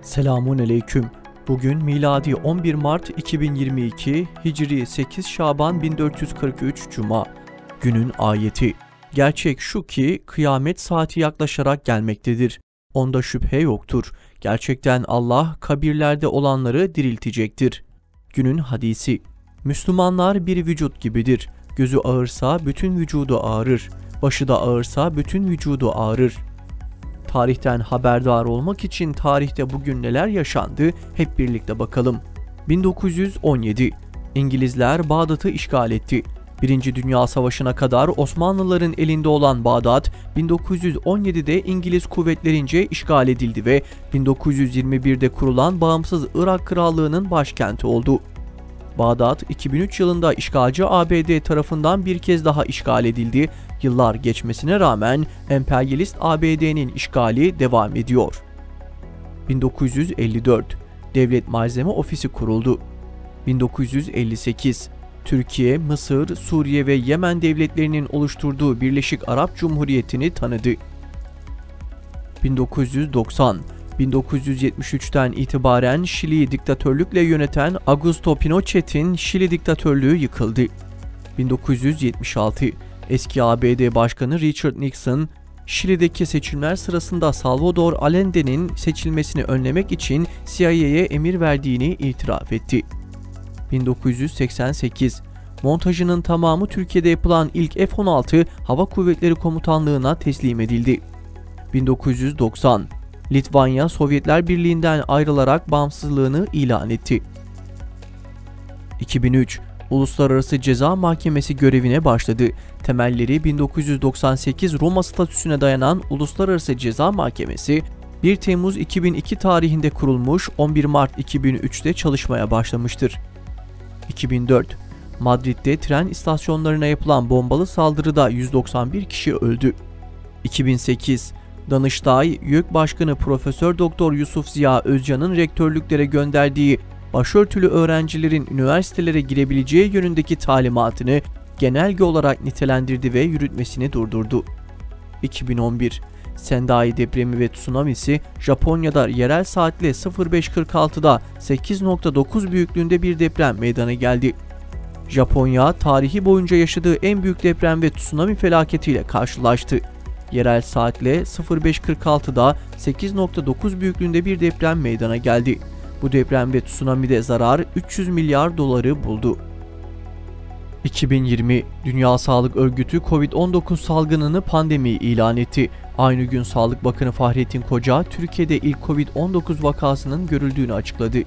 Selamun aleyküm. Bugün miladi 11 Mart 2022, Hicri 8 Şaban 1443 Cuma. Günün ayeti. Gerçek şu ki kıyamet saati yaklaşarak gelmektedir. Onda şüphe yoktur. Gerçekten Allah kabirlerde olanları diriltecektir. Günün hadisi. Müslümanlar bir vücut gibidir. Gözü ağırsa bütün vücudu ağrır. Başı da ağırsa bütün vücudu ağrır. Tarihten haberdar olmak için tarihte bugün neler yaşandı hep birlikte bakalım. 1917 İngilizler Bağdat'ı işgal etti. Birinci Dünya Savaşı'na kadar Osmanlıların elinde olan Bağdat, 1917'de İngiliz kuvvetlerince işgal edildi ve 1921'de kurulan bağımsız Irak Krallığı'nın başkenti oldu. Bağdat, 2003 yılında işgalci ABD tarafından bir kez daha işgal edildi. Yıllar geçmesine rağmen emperyalist ABD'nin işgali devam ediyor. 1954 Devlet Malzeme Ofisi kuruldu. 1958 Türkiye, Mısır, Suriye ve Yemen devletlerinin oluşturduğu Birleşik Arap Cumhuriyeti'ni tanıdı. 1990 1973'ten itibaren Şili'yi diktatörlükle yöneten Augusto Pinochet'in Şili diktatörlüğü yıkıldı. 1976 eski ABD Başkanı Richard Nixon, Şili'deki seçimler sırasında Salvador Allende'nin seçilmesini önlemek için CIA'ye emir verdiğini itiraf etti. 1988 montajının tamamı Türkiye'de yapılan ilk F-16 Hava Kuvvetleri Komutanlığı'na teslim edildi. 1990 Litvanya, Sovyetler Birliği'nden ayrılarak bağımsızlığını ilan etti. 2003 Uluslararası Ceza Mahkemesi görevine başladı. Temelleri 1998 Roma Statüsü'ne dayanan Uluslararası Ceza Mahkemesi, 1 Temmuz 2002 tarihinde kurulmuş, 11 Mart 2003'te çalışmaya başlamıştır. 2004 Madrid'de tren istasyonlarına yapılan bombalı saldırıda 191 kişi öldü. 2008 Danıştay, YÖK Başkanı Profesör Doktor Yusuf Ziya Özcan'ın rektörlüklere gönderdiği başörtülü öğrencilerin üniversitelere girebileceği yönündeki talimatını genelge olarak nitelendirdi ve yürütmesini durdurdu. 2011 Sendai depremi ve tsunamisi, Japonya'da yerel saatle 05.46'da 8.9 büyüklüğünde bir deprem meydana geldi. Japonya, tarihi boyunca yaşadığı en büyük deprem ve tsunami felaketiyle karşılaştı. Yerel saatle 05.46'da 8.9 büyüklüğünde bir deprem meydana geldi. Bu deprem ve tsunami'de zarar 300 milyar doları buldu. 2020 Dünya Sağlık Örgütü Covid-19 salgınını pandemi ilan etti. Aynı gün Sağlık Bakanı Fahrettin Koca, Türkiye'de ilk Covid-19 vakasının görüldüğünü açıkladı.